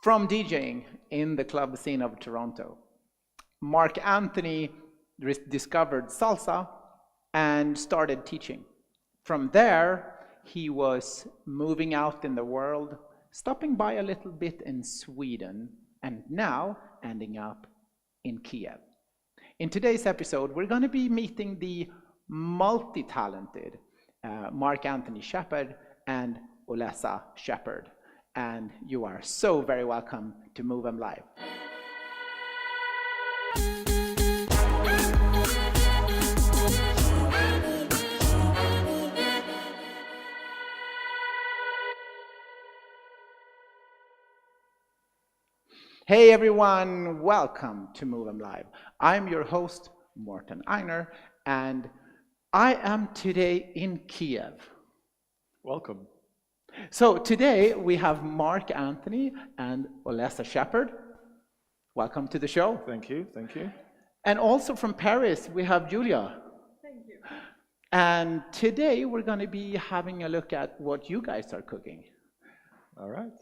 From DJing in the club scene of Toronto, Mark Anthony discovered salsa and started teaching. From there, he was moving out in the world, stopping by a little bit in Sweden, and now ending up in Kiev. In today's episode, we're going to be meeting the multi-talented Mark Anthony Shepherd and Olesa Shepherd. And you are so very welcome to Move 'em Live. Hey everyone, welcome to Move 'em Live. I'm your host, Morten Einer, and I am today in Kiev. Welcome. So today we have Mark Anthony and Olesa Shepherd. Welcome to the show. Thank you. Thank you. And also from Paris, we have Julia. Thank you. And today we're going to be having a look at what you guys are cooking. All right.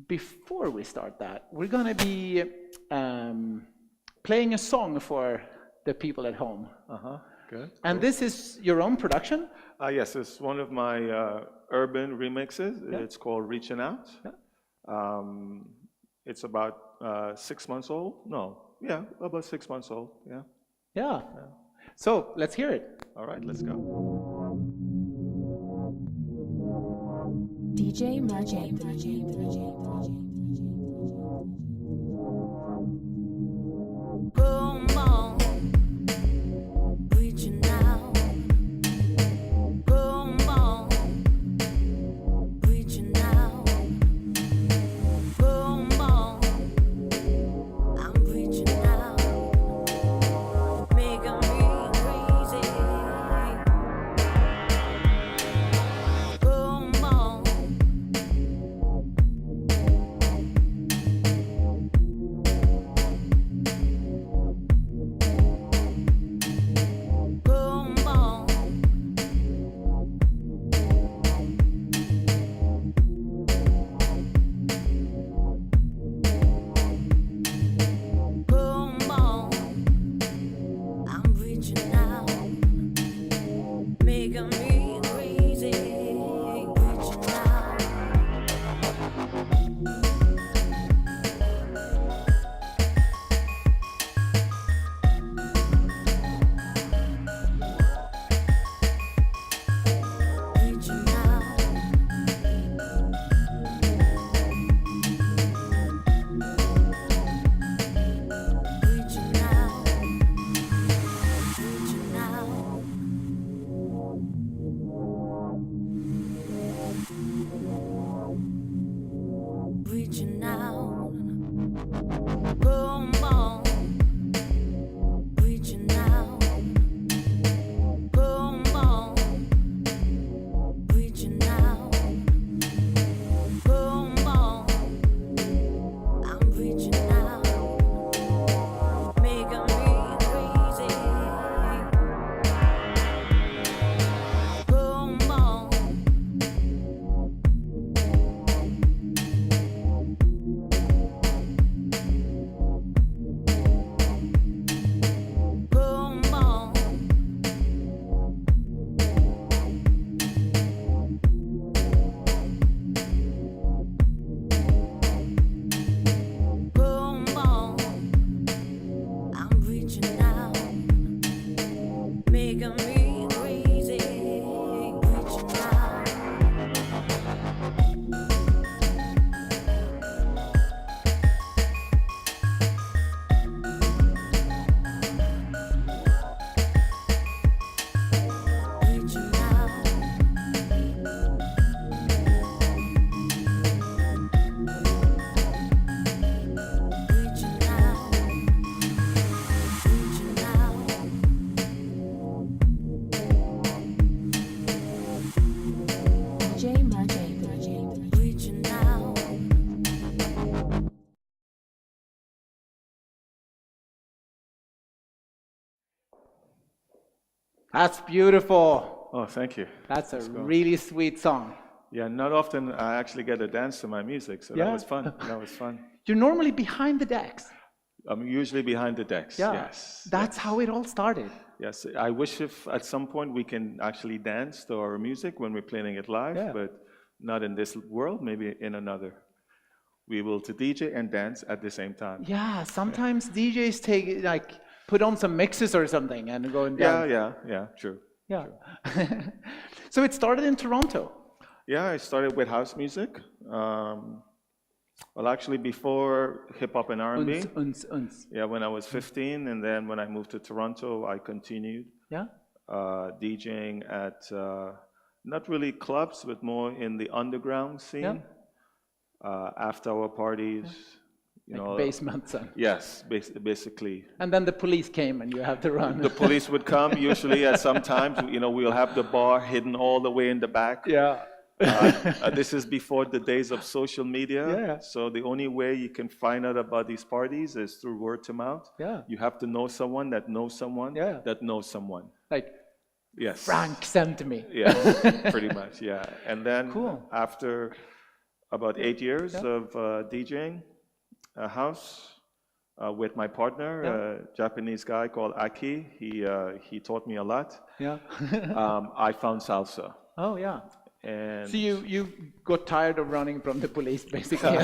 Before we start that, we're going to be playing a song for the people at home. Good. And this is your own production? Yes, it's one of my urban remixes. Yeah. It's called Reaching Out. Yeah. It's about 6 months old. No, yeah, about 6 months old. Yeah. Yeah. So let's hear it. All right, let's go. DJ Mark. Come on, reaching out. Come on, reaching out. Come on, I'm reaching out. Making me crazy. Come on. Reaching out, come on, reaching out, come on, reaching out, come on, I'm reaching out, making me crazy, come on. Making me crazy, reaching out. Reaching out. Reaching out. Reaching out. Reaching out. That's beautiful. Oh, thank you. That's a Let's go. really sweet song. Yeah, not often I actually get to dance to my music, so that Yeah. was fun. That was fun. You're normally behind the decks. I'm usually behind the decks. Yeah. Yes. That's yes. how it all started. Yes, I wish if at some point we can actually dance to our music when we're playing it live, Yeah. but not in this world, maybe in another. We will to DJ and dance at the same time. Yeah, sometimes DJs take like put on some mixes or something and go and Yeah, dance. yeah, true. Yeah. So it started in Toronto. Yeah, I started with house music. Well, actually, before hip hop and R&B. Uns. Yeah, when I was 15, and then when I moved to Toronto, I continued Yeah. DJing at not really clubs, but more in the underground scene. After hour parties, you Like know. basements. And, Yes, basically. and then the police came and you have to run. The police would come usually at some times. You know, we'll have the bar hidden all the way in the back. Yeah. This is before the days of social media. Yeah. So the only way you can find out about these parties is through word to mouth. Yeah. You have to know someone that knows someone Yeah. that knows someone. Like Yes. Frank sent me. Yes, pretty much, yeah. And then Cool. after about 8 years Yeah. of DJing a house with my partner, a Japanese guy called Aki, he taught me a lot. Yeah. I found salsa. Oh yeah. And So you got tired of running from the police, basically.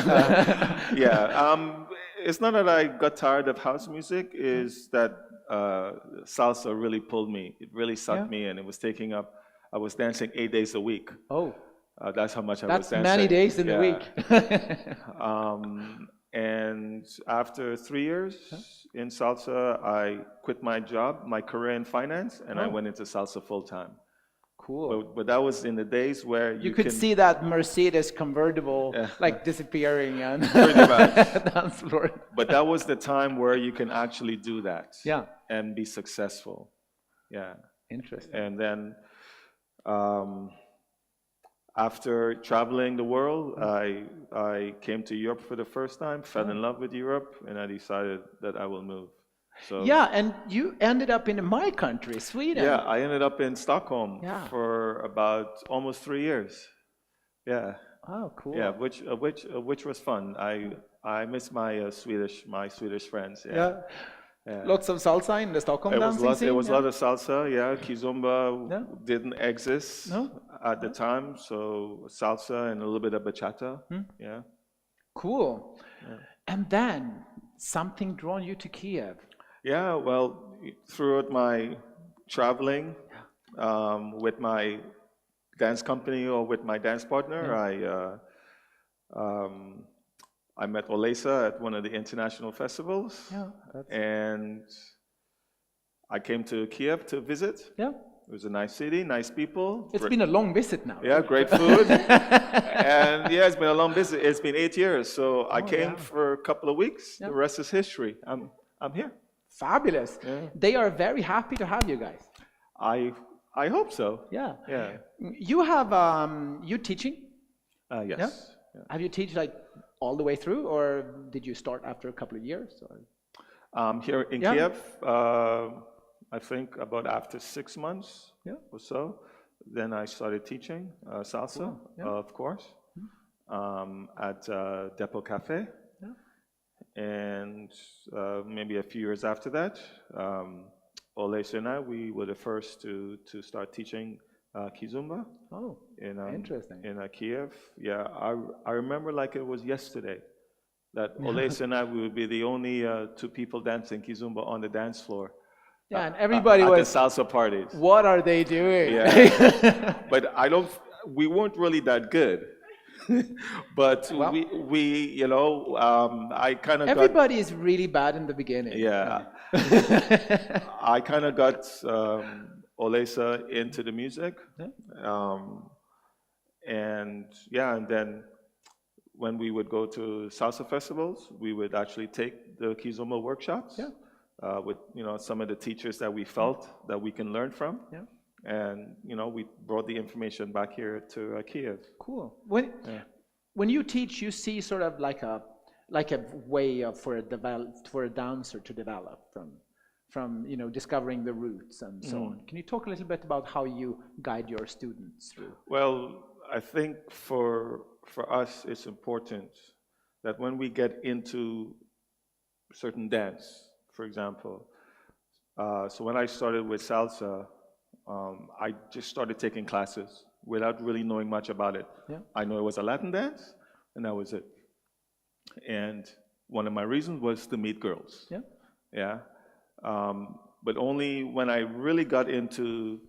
yeah, it's not that I got tired of house music, is that salsa really pulled me. It really sucked me in. It was taking up, I was dancing 8 days a week. Oh, That's how much I was that's dancing. many days in the Yeah. week. And after 3 years in salsa, I quit my job, my career in finance, and I went into salsa full time. Cool. But that was in the days where You could see that Mercedes convertible like disappearing on Pretty much. dance floor. But that was the time where you can actually do that. Yeah. And be successful. Yeah. Interesting. And then after traveling the world, I came to Europe for the first time, fell in love with Europe, and I decided that I will move. So Yeah, and you ended up in my country, Sweden. yeah, I ended up in Stockholm Yeah. for about almost 3 years. Yeah. Oh, cool. Yeah, which was fun. I miss my Swedish friends. Yeah. Lots of salsa in the Stockholm dancing scene. There was a lot of salsa. Yeah, Kizomba Yeah. didn't exist No? at the time, so salsa and a little bit of bachata. Yeah. Cool. And then something drawn you to Kiev. Yeah. Well, throughout my traveling with my dance company or with my dance partner, I met Olesa at one of the international festivals. Yeah. And I came to Kiev to visit. Yeah. It was a nice city, nice people. It's been a long visit now. Yeah, great food. And yeah, it's been a long visit. It's been 8 years. So I came for a couple of weeks. Yeah. The rest is history. I'm here. Fabulous. Yeah. They are very happy to have you guys. I hope so. Yeah. Yeah. You have you teaching? Yes. Yeah. Have you teach like all the way through, or did you start after a couple of years? Or? Here in Yeah. Kiev, I think about after 6 months or so, then I started teaching salsa, Cool. Yeah. of course, at Depot Cafe. Yeah. And maybe a few years after that, Olesa and I, we were the first to start teaching Kizomba Oh, interesting. in Kiev. Yeah, I remember like it was yesterday that Olesa and I, we would be the only 2 people dancing Kizomba on the dance floor. Yeah, and everybody at was, the salsa parties. what are they doing? Yeah. But we weren't really that good. But Well, we you know, I kind of got, everybody is really bad in the beginning. yeah, I kind of got Olesa into the music. And yeah, and then when we would go to salsa festivals, we would actually take the Kizomba workshops with, you know, some of the teachers that we felt that we can learn from. Yeah. And, you know, we brought the information back here to Kiev. Cool. When you teach, you see sort of like a way of for a dancer to develop from you know, discovering the roots and so on. Can you talk a little bit about how you guide your students through? Well, I think for us, it's important that when we get into certain dance, for example, so when I started with salsa, I just started taking classes without really knowing much about it. Yeah. I know it was a Latin dance, and that was it. And one of my reasons was to meet girls. Yeah. Yeah. But only when I really got into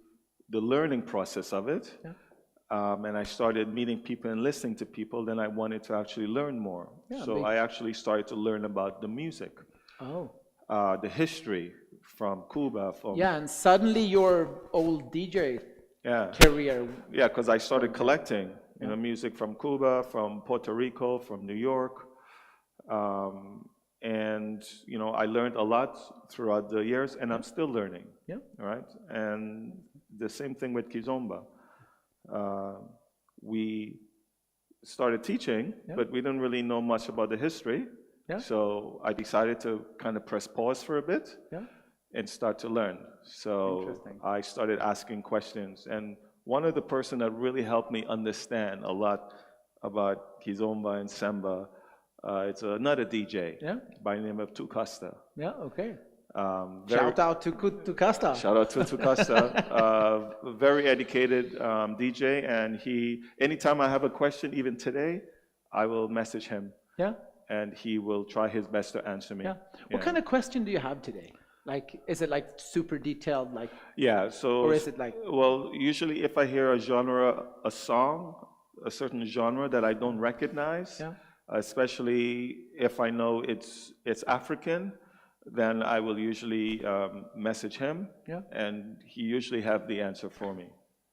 the learning process of it, Yeah. and I started meeting people and listening to people, then I wanted to actually learn more. Yeah, So I actually started to learn about the music, Oh. the history from Cuba, from Yeah, and suddenly your old DJ yeah, career. yeah, because I started collecting, music from Cuba, from Puerto Rico, from New York, and I learned a lot throughout the years, and I'm still learning. Yeah. Right, and the same thing with Kizomba. We started teaching, but we didn't really know much about the history. Yeah. So I decided to kind of press pause for a bit Yeah. and start to learn. So Interesting. I started asking questions. And one of the person that really helped me understand a lot about Kizomba and Samba, it's another DJ Yeah. by the name of Tukasta. Yeah. Okay. Very- Shout out to Costa. Shout out to Tukasta, very educated DJ, and anytime I have a question, even today, I will message him, Yeah. and he will try his best to answer me. Yeah. What kind of question do you have today? Like, is it like super detailed? Like, Yeah, so, or is it like? well, usually if I hear a genre, a song, a certain genre that I don't recognize, Yeah. especially if I know it's African, then I will usually message him, Yeah. and he usually have the answer for me.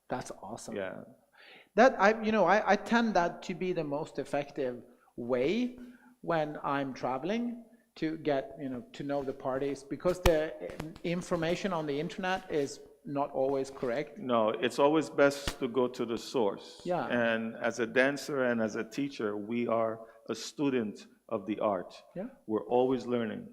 That's awesome. Yeah. That I tend that to be the most effective way when I'm traveling to get to know the parties, because the information on the internet is not always correct. No, it's always best to go to the source. Yeah. And as a dancer and as a teacher, we are a student of the art. Yeah. We're always learning.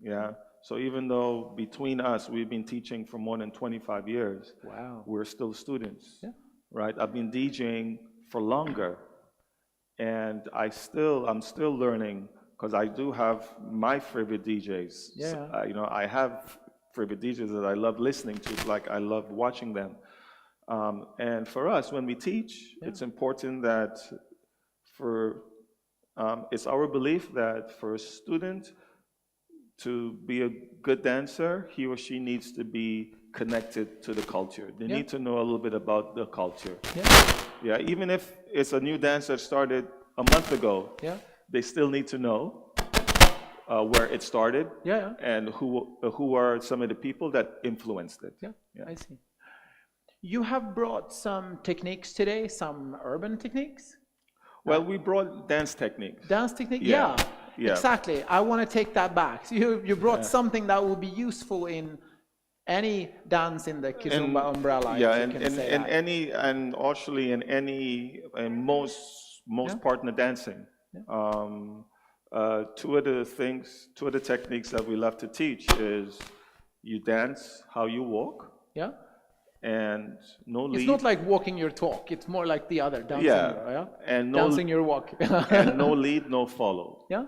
Yeah. So even though between us we've been teaching for more than 25 years, Wow. we're still students. Yeah. Right? I've been DJing for longer, and I'm still learning, because I do have my favorite DJs. Yeah. I have favorite DJs that I love listening to, like I love watching them. And for us, when we teach, it's important that it's our belief that for a student to be a good dancer, he or she needs to be connected to the culture. They need to know a little bit about the culture. Yeah. Yeah, even if it's a new dance that started a month ago, they still need to know where it started, Yeah. and who are some of the people that influenced it. Yeah. I see. You have brought some techniques today, some urban techniques. Well, we brought dance techniques. Dance technique? Yeah. Yeah. Yeah. Exactly. I want to take that back. So you brought something that will be useful in any dance in the Kizomba umbrella. Yeah, if you can say that. and actually in most partner dancing. Two of the techniques that we love to teach is you dance how you walk, Yeah. and no lead. It's not like walking your talk. It's more like the other dancing. Yeah. And no dancing your walk. and no lead, no follow. Yeah.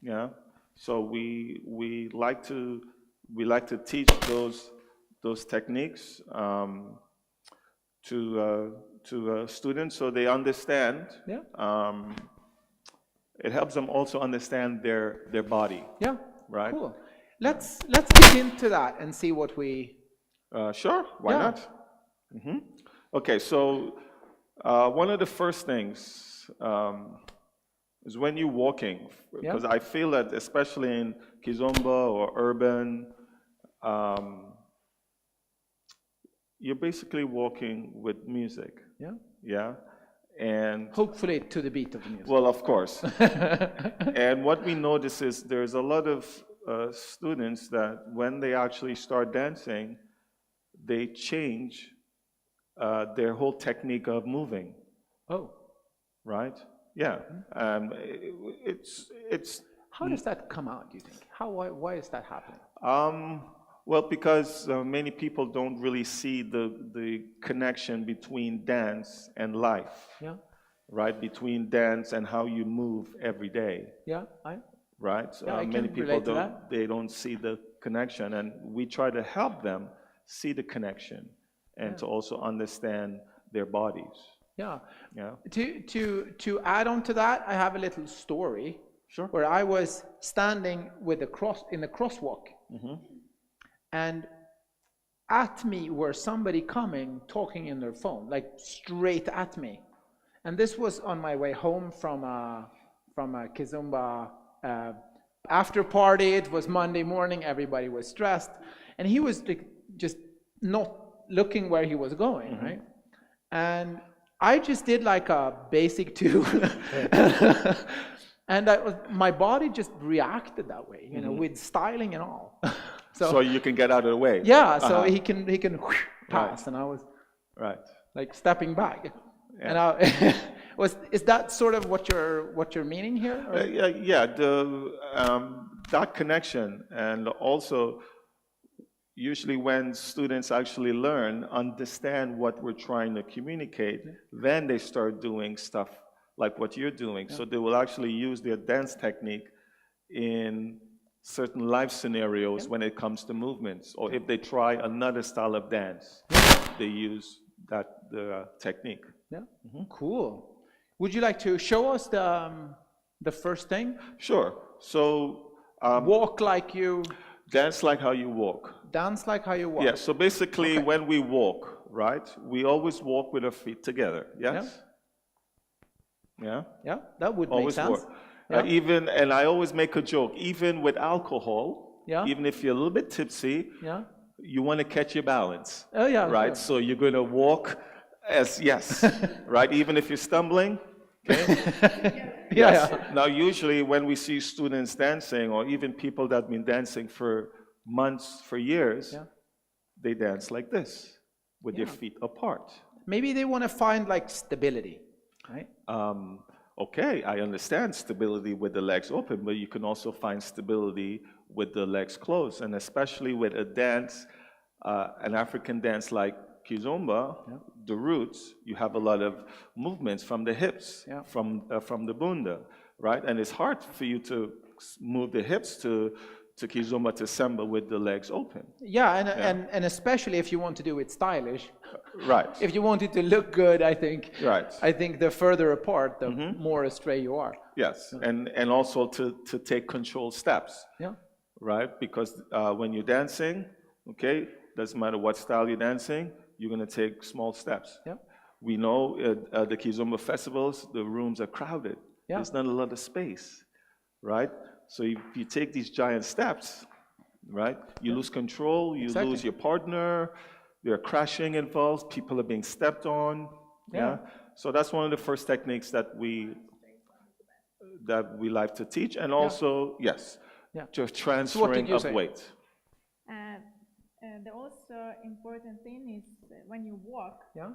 Yeah. So we like to teach those techniques to students, so they understand. Yeah. It helps them also understand their body. Yeah. Right. Cool. Let's get into that and see what we. Sure. Why not? Okay. So one of the first things is when you're walking, because I feel that especially in Kizomba or urban, you're basically walking with music. Yeah. Yeah. And hopefully to the beat of the music. Well, of course. And what we notice is there's a lot of students that when they actually start dancing, they change their whole technique of moving. Oh. Right? Yeah. It's. How does that come out, do you think? Why is that happening? Well, because many people don't really see the connection between dance and life. Yeah. right, between dance and how you move every day, Yeah, right? Yeah, I Many can people relate to that. they don't see the connection, and we try to help them see the connection and to also understand their bodies. yeah. Yeah, To add on to that, I have a little story sure. where I was standing with in a crosswalk, and at me were somebody coming talking in their phone, like straight at me. And this was on my way home from a Kizomba after party. It was Monday morning, everybody was stressed, and he was like, just not looking where he was going, right? And I just did like a basic two, and my body just reacted that way, you know, with styling and all. So you can get out of the way. Yeah, so he can pass, Right. and I was Right. like stepping back. Yeah. And is that sort of what you're meaning here? Or? Yeah, that connection, and also usually when students actually understand what we're trying to communicate, then they start doing stuff like what you're doing. So they will actually use their dance technique in certain life scenarios when it comes to movements, or if they try another style of dance, they use the technique. Yeah, cool. Would you like to show us the first thing? Sure. So Walk like you dance like how you walk. dance, like how you walk. Yeah. So basically, Okay. when we walk, right, we always walk with our feet together. Yes. Yeah. Yeah, that would Always make sense. walk. Yeah. And I always make a joke. Even with alcohol, Yeah. even if you're a little bit tipsy, Yeah. you want to catch your balance. Oh yeah. Right? Sure. So you're going to walk yes, right? Even if you're stumbling, okay? Yeah. Yes. Yeah. Now, usually when we see students dancing, or even people that have been dancing for months, for years, Yeah. they dance like this, with their feet apart. Maybe they want to find like stability, right? Okay, I understand stability with the legs open, but you can also find stability with the legs closed, and especially with a dance, an African dance like Kizomba, the roots, you have a lot of movements from the hips, from the bunda, right? And it's hard for you to move the hips to Kizomba to Samba with the legs open. Yeah, and especially if you want to do it stylish. Right. If you want it to look good, I think. Right. I think the further apart, the more astray you are. Yes, and also to take controlled steps. Yeah. Right? Because when you're dancing, okay, doesn't matter what style you're dancing, you're going to take small steps. Yeah. We know the Kizomba festivals, the rooms are crowded. Yeah. There's not a lot of space, right? So if you take these giant steps, right, you lose control, you Exactly. lose your partner, there are crashing involved, people are being stepped on. Yeah. So that's one of the first techniques that we like to teach, and also, yes, Yeah. just transferring you of say? weight. The also important thing is when you walk, Yeah.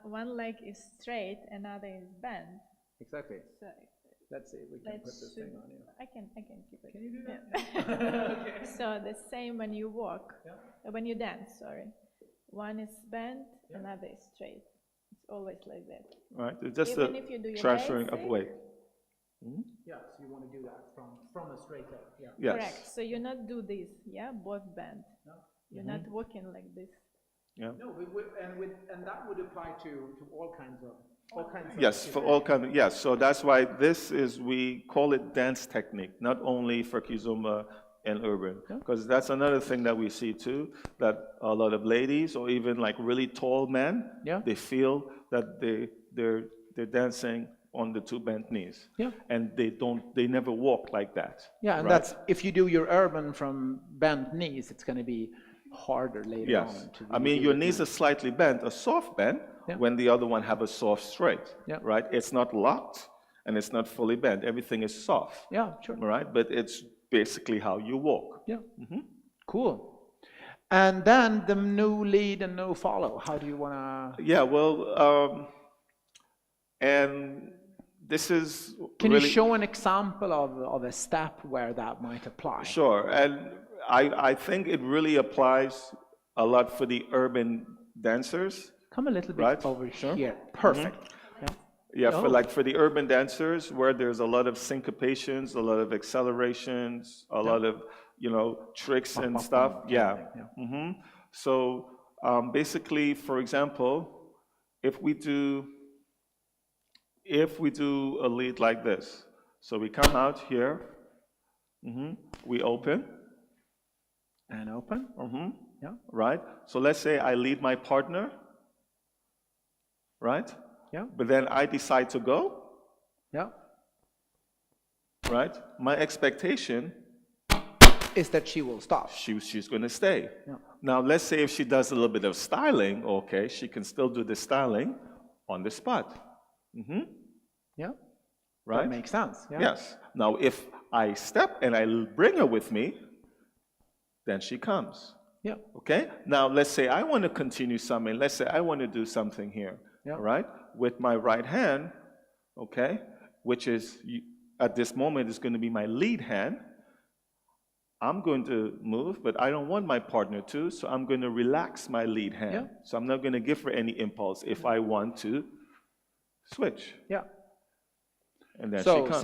one leg is straight, another is bent. Exactly. So Let's see if we can that put this should, thing on you. I can keep it. Can you do that? Yeah. So the same when you walk, when you dance. Sorry, one is bent, another is straight. It's always like that. Right? It's just Even a if you do your transferring of basic. weight. Yeah, so you want to do that from a straight leg. Yeah. Yes. Correct. So you not do this, yeah, both bent. You're not walking like this. Yeah. No, and that would apply to all kinds of Yes, for all kinds of, yes. So that's why we call it dance technique, not only for Kizomba and urban. Because that's another thing that we see too, that a lot of ladies, or even like really tall men, they feel that they're dancing on the two bent knees. Yeah. And they never walk like that. Yeah, and right? that's if you do your urban from bent knees, it's going to be harder later Yes. on. To I mean, your knees are slightly bent, a soft bend, when the other one have a soft straight, right? It's not locked, and it's not fully bent. Everything is soft. Yeah, sure. Right? But it's basically how you walk. Yeah. Cool. And then the no lead and no follow. How do you want to? Yeah, well, and this is Can really, you show an example of a step where that might apply? Sure, and I think it really applies a lot for the urban dancers. Come a little bit Right, over sure. here. Perfect. Yeah. Yeah, for Oh. like for the urban dancers where there's a lot of syncopations, a lot of accelerations, a lot of, tricks and stuff. kind of Yeah. thing, So basically, for example, if we do a lead like this, so we come out here, we open, And open. Yeah. right? So let's say I lead my partner, right? Yeah. But then I decide to go, Yeah. right? My expectation, Is that she will stop. she's going to stay. Yeah. Now, let's say if she does a little bit of styling, okay, she can still do the styling on the spot. Yeah. Right? That makes sense. Yeah. Yes. Now, if I step and I bring her with me, then she comes. Yeah. Okay? Now, let's say I want to continue something. Let's say I want to do something here. Yeah. Right? With my right hand, okay, which is, at this moment, is going to be my lead hand. I'm going to move, but I don't want my partner to, so I'm going to relax my lead hand. Yeah. So I'm not going to give her any impulse if I want to switch. Yeah. And then she So comes.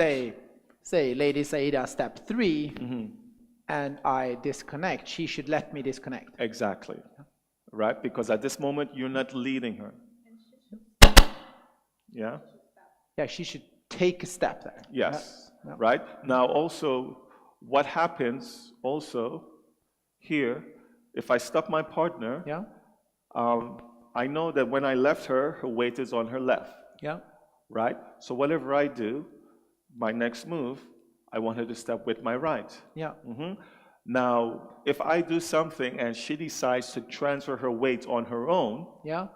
say Lady Saida step 3, and I disconnect. She should let me disconnect. Exactly. Right? Because at this moment, you're not leading her. Yeah? Yeah, she should take a step there. Yes. Yeah. Right? Now, also, what happens also here, if I stop my partner, Yeah. I know that when I left her, her weight is on her left. Yeah. Right? So whatever I do, my next move, I want her to step with my right. Yeah. Now, if I do something and she decides to transfer her weight on her own, Yeah.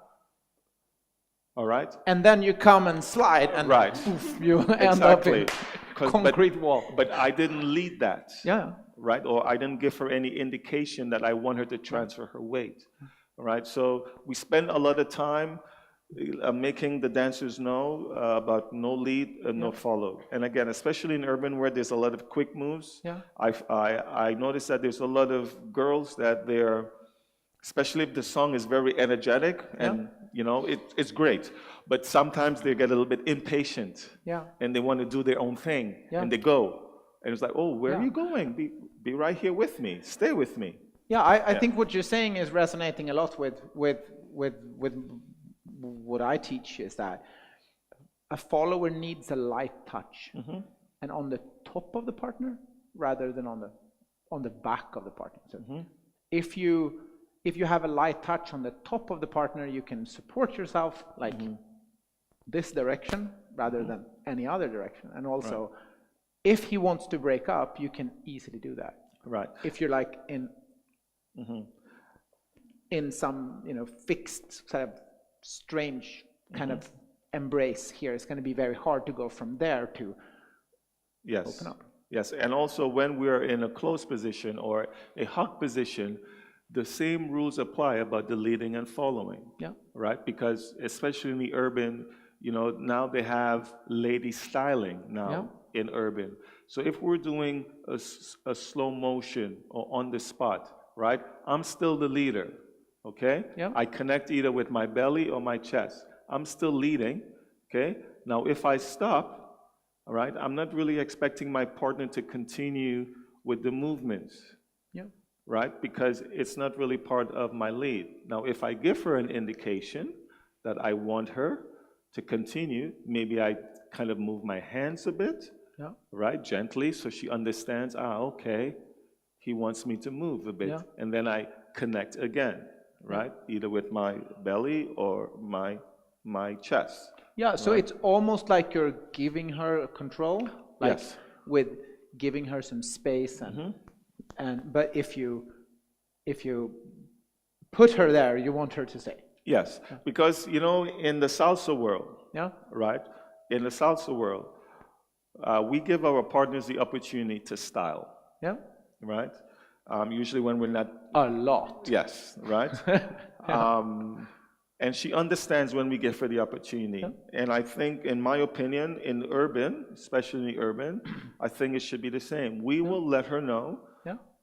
all right? And then you come and slide, and Right. poof, you end up in 'Cause- concrete wall. But I didn't lead that. Yeah. Right? Or I didn't give her any indication that I want her to transfer her weight. All right? So we spend a lot of time making the dancers know about no lead and no follow. And again, especially in urban where there's a lot of quick moves, Yeah. I noticed that there's a lot of girls that they're, especially if the song is very energetic and it's great, but sometimes they get a little bit impatient. Yeah. And they want to do their own thing, Yeah. and they go. And it's like, oh, where are Yeah. you going? Be right here with me. Stay with me. Yeah, I think what you're saying is resonating a lot with what I teach, is that a follower needs a light touch, and on the top of the partner rather than on the back of the partner. So if you have a light touch on the top of the partner, you can support yourself like this direction rather than any other direction. And also, if he wants to break up, you can easily do that. Right. If you're like in some fixed sort of strange kind of embrace here, it's going to be very hard to go from there to Yes. open up. Yes. And also, when we're in a closed position or a hug position, the same rules apply about the leading and following. Yeah. Right? Because especially in the urban, now they have lady styling now in urban. So if we're doing a slow motion or on the spot, right? I'm still the leader, okay? Yeah. I connect either with my belly or my chest. I'm still leading, okay? Now if I stop, all right, I'm not really expecting my partner to continue with the movements. Yeah. Right? Because it's not really part of my lead. Now, if I give her an indication that I want her to continue, maybe I kind of move my hands a bit, right, gently, so she understands, okay, he wants me to move a bit. Yeah. And then I connect again, right? Either with my belly or my chest. Yeah, so it's almost like you're giving her control, like Yes. with giving her some space, and but if you put her there, you want her to stay. Yes, because, in the salsa world, Yeah. right? In the salsa world, we give our partners the opportunity to style, Yeah. right? Usually when we're not, A lot. yes, right? And she understands when we give her the opportunity. And I think, in my opinion, in urban, especially in the urban, I think it should be the same. We will let her know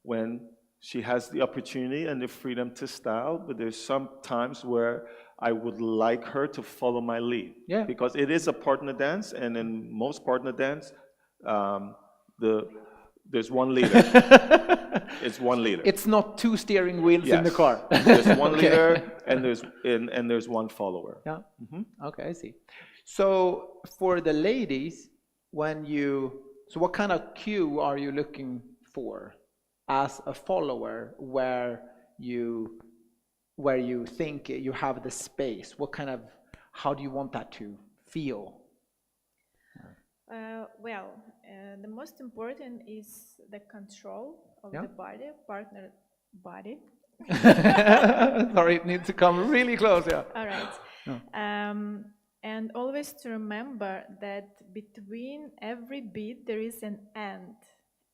when she has the opportunity and the freedom to style, but there's some times where I would like her to follow my lead. Yeah. Because it is a partner dance, and in most partner dance, um, there's one leader. It's one leader. It's not two steering wheels in the Yes. car. There's one Okay. leader, and there's one follower. Yeah. Okay, I see. So for the ladies, so what kind of cue are you looking for as a follower where you think you have the space? How do you want that to feel? The most important is the control of Yeah. the body, partner body. Sorry, it needs to come really close, yeah. All right. And always to remember that between every beat there is an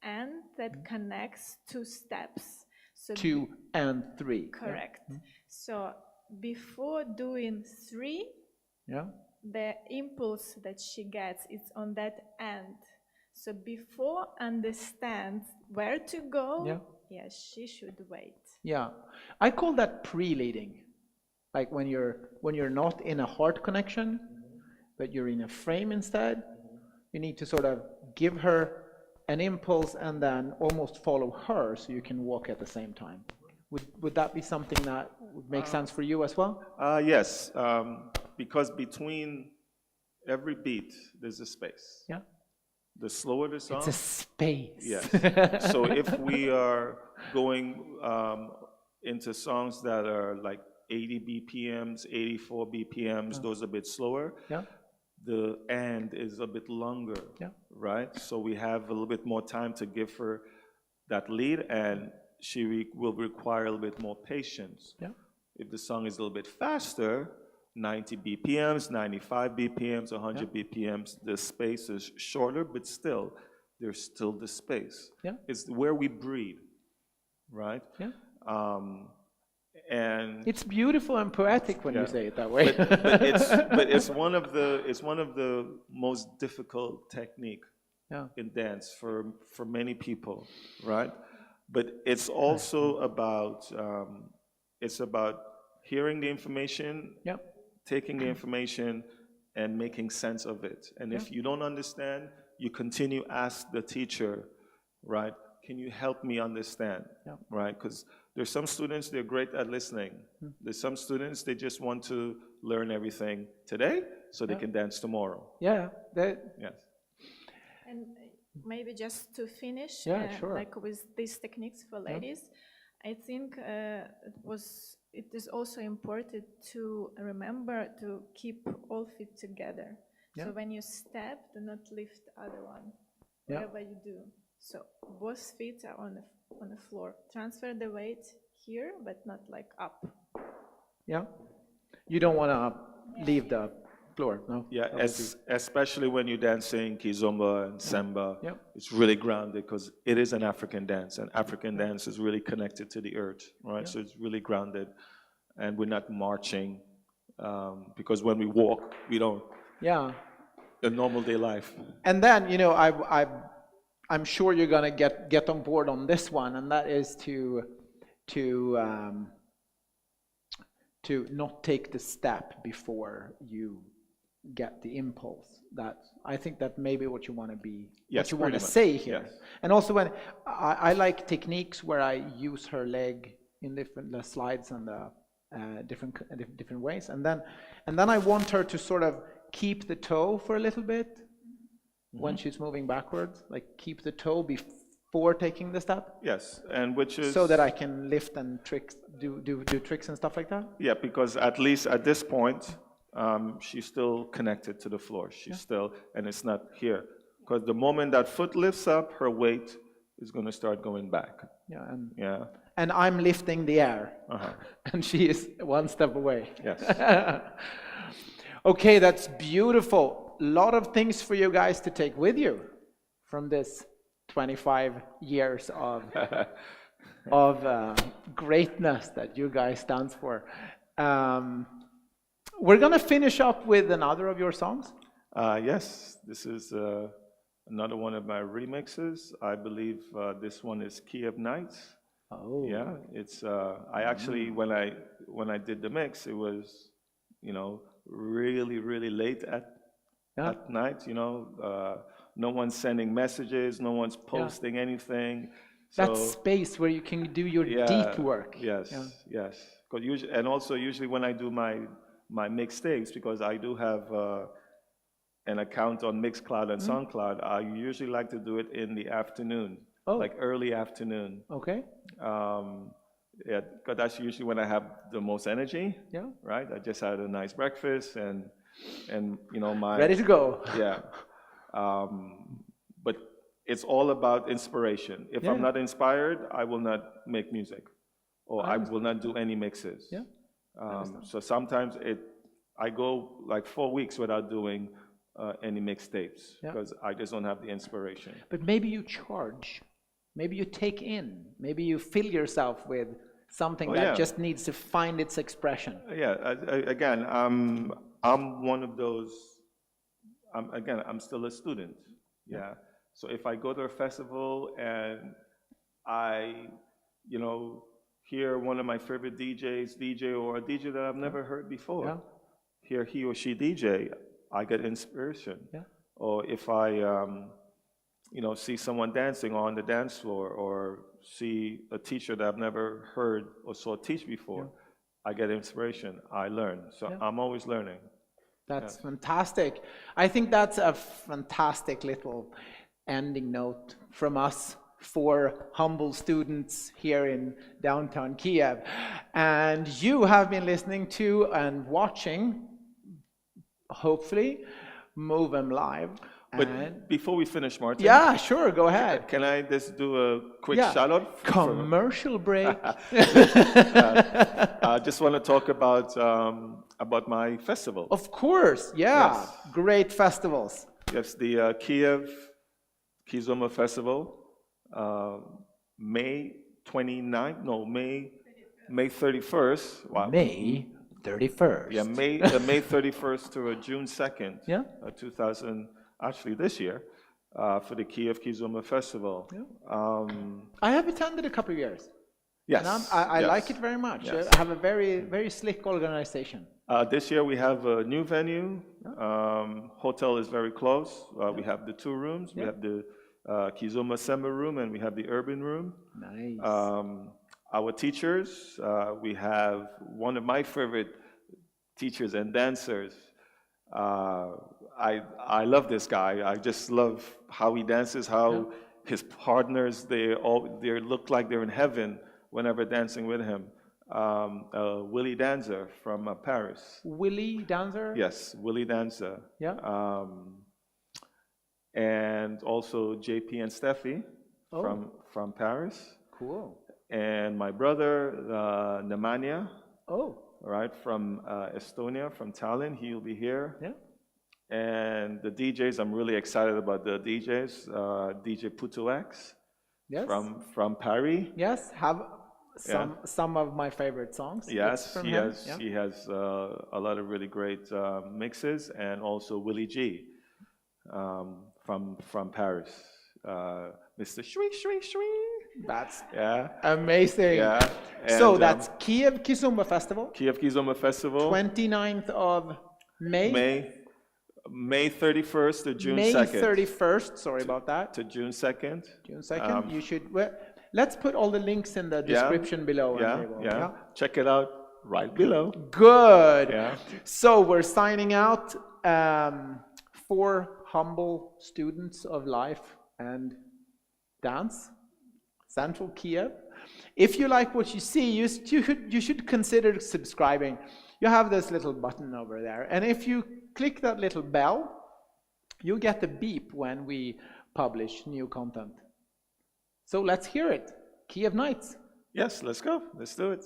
and that connects two steps. So 2 and 3. correct. So before doing 3, Yeah. the impulse that she gets is on that end. So before understands where to go, Yeah. yes, she should wait. Yeah. I call that pre-leading. Like when you're not in a heart connection, but you're in a frame instead, you need to sort of give her an impulse and then almost follow her so you can walk at the same time. Would that be something that would make sense for you as well? Yes, because between every beat, there's a space. Yeah. The slower the song, It's a space. yes. So if we are going into songs that are like 80 BPMs, 84 BPMs, those are a bit slower. Yeah. The and is a bit longer, Yeah. right? So we have a little bit more time to give her that lead, and she will require a little bit more patience. Yeah. If the song is a little bit faster, 90 BPMs, 95 BPMs, 100 BPMs, the space is shorter, but still, there's still the space. Yeah. It's where we breathe, right? Yeah. And It's beautiful and poetic when you Yeah. say it that way. but it's one of the most difficult technique Yeah. in dance for many people, right? But it's also about hearing the information, Yeah. taking the information, and making sense of it. And if you don't understand, you continue ask the teacher, right? Can you help me understand, Yeah. right? Because there's some students, they're great at listening. There's some students, they just want to learn everything today so they can dance tomorrow. Yeah. Yes. And maybe just to finish, Yeah, sure. like with these techniques for ladies, I think it is also important to remember to keep all feet together. Yeah. So when you step, do not lift the other one, Yeah. whatever you do. So both feet are on the floor. Transfer the weight here, but not like up. Yeah. You don't want to leave the floor, no? Yeah, That would be- especially when you're dancing Kizomba and Samba, Yeah. it's really grounded because it is an African dance, and African dance is really connected to the earth, right? So it's really grounded, and we're not marching because when we walk, we don't, Yeah. a normal day life. And then, I'm sure you're gonna get on board on this one, and that is to not take the step before you get the impulse. I think that maybe what you want to be, Yes, what you want to pretty much. say here. Yes. And also when I like techniques where I use her leg in the slides and the different ways, and then I want her to sort of keep the toe for a little bit when she's moving backwards, like keep the toe before taking the step, Yes, and which is... so that I can lift and do tricks and stuff like that. Yeah, because at least at this point, she's still connected to the floor. She's still, and it's not here. Because the moment that foot lifts up, her weight is going to start going back. Yeah, Yeah, and I'm lifting the air, and she is one step away. yes. Okay, that's beautiful. A lot of things for you guys to take with you from this 25 years of greatness that you guys stand for. We're gonna finish up with another of your songs. Yes, this is another one of my remixes. I believe this one is Kiev Nights. Oh, Yeah, it's I actually when I did the mix, it was really, really late Yeah. at night, no one's sending messages, no one's posting anything. That So space where you can do your deep work. yes, Yeah. yes. 'Cause and also usually when I do my mixtapes, because I do have an account on Mixcloud and SoundCloud, I usually like to do it in the afternoon, Oh. like early afternoon. Okay. Yeah, because that's usually when I have the most energy. Yeah. Right. I just had a nice breakfast and my Ready to go. yeah. But it's all about inspiration. If I'm Yeah. not inspired, I will not make music, or I will not do any mixes. Yeah. So sometimes I go like 4 weeks without doing any mixtapes Yeah. because I just don't have the inspiration. But maybe you charge. Maybe you take in. Maybe you fill yourself with something that yeah. just needs to find its expression. Yeah. Again, I'm one of those. I'm still a student. Yeah. So if I go to a festival and I, hear one of my favorite DJs DJ or a DJ that I've never heard before, Yeah. hear he or she DJ, I get inspiration. Yeah. Or if I, see someone dancing on the dance floor, or see a teacher that I've never heard or saw teach before, I get inspiration. I learn. So I'm always learning. That's fantastic. I think that's a fantastic little ending note from us for humble students here in downtown Kiev. And you have been listening to and watching, hopefully, Move 'em Live. But And before we finish, Martin, yeah, sure, go ahead. can I just do a quick Yeah. shout out? Commercial break. I just want to talk about my festival. Of course, yeah. Yes. Great festivals. Yes, the Kiev Kizomba Festival, May 29th, no, May 31st. Wow. May 31st. Yeah, May 31st to June 2nd. Yeah. 2000, actually this year, for the Kiev Kizomba Festival. I have attended a couple of years. Yes. And I yes. like it very much. Yes. I have a very, very slick organization. This year we have a new venue. Hotel is very close. We have the 2 rooms. We have the Kizomba Summer Room, and we have the Urban Room. Nice. Our teachers, we have one of my favorite teachers and dancers. I love this guy. I just love how he dances, how his partners, they look like they're in heaven whenever dancing with him. Willie Danzer from Paris. Willie Danzer? Yes, Willie Danzer. Yeah. And also JP and Steffi from Paris. Cool. And my brother, Nemanja, Oh. right, from Estonia, from Tallinn, he'll be here. Yeah. And the DJs, I'm really excited about the DJs. DJ Putuax Yes. from Paris. Yes. Have some of my favorite songs. Yes, from he him. has. Yeah. He has a lot of really great mixes, and also Willie G from Paris. Mr. Shui Shui Shui. That's Yeah. amazing. Yeah. So And, that's Kiev Kizomba Festival. Kiev Kizomba Festival. 29th of May. May 31st to June May 2nd. 31st. Sorry about that. To June 2nd. June 2nd. You should. Well, let's put all the links in the description below. Yeah, and we will- yeah. Check it out right below. Good. Yeah. So we're signing out for humble students of life and dance, Central Kiev. If you like what you see, you should consider subscribing. You have this little button over there, and if you click that little bell, you get the beep when we publish new content. So let's hear it. Kiev Nights. Yes, let's go. Let's do it.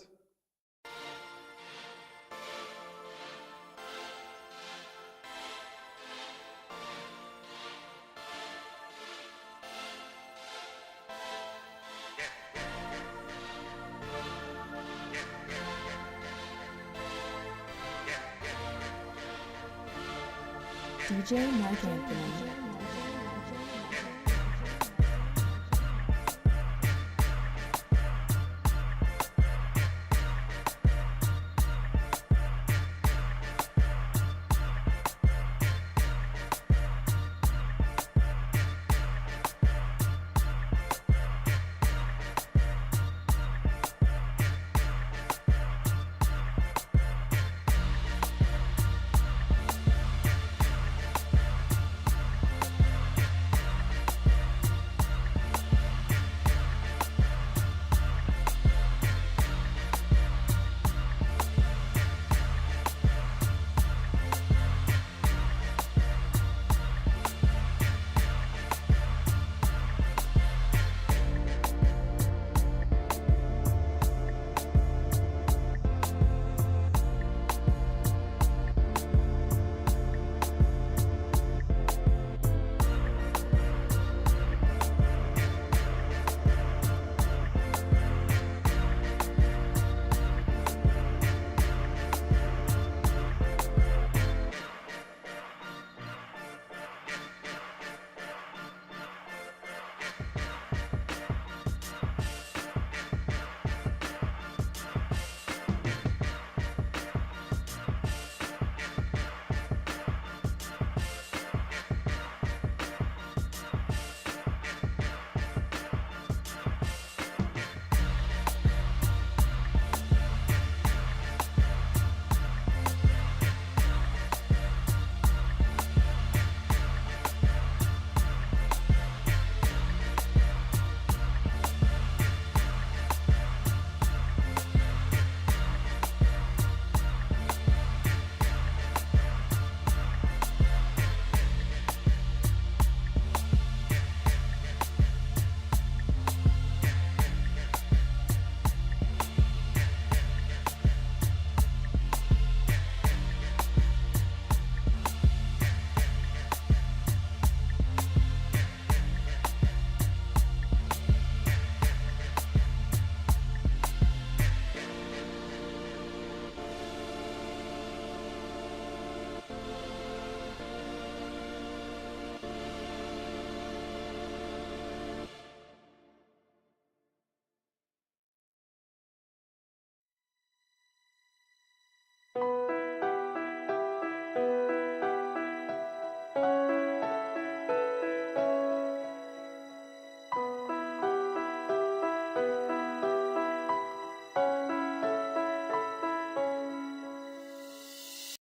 DJ Mark Anthony.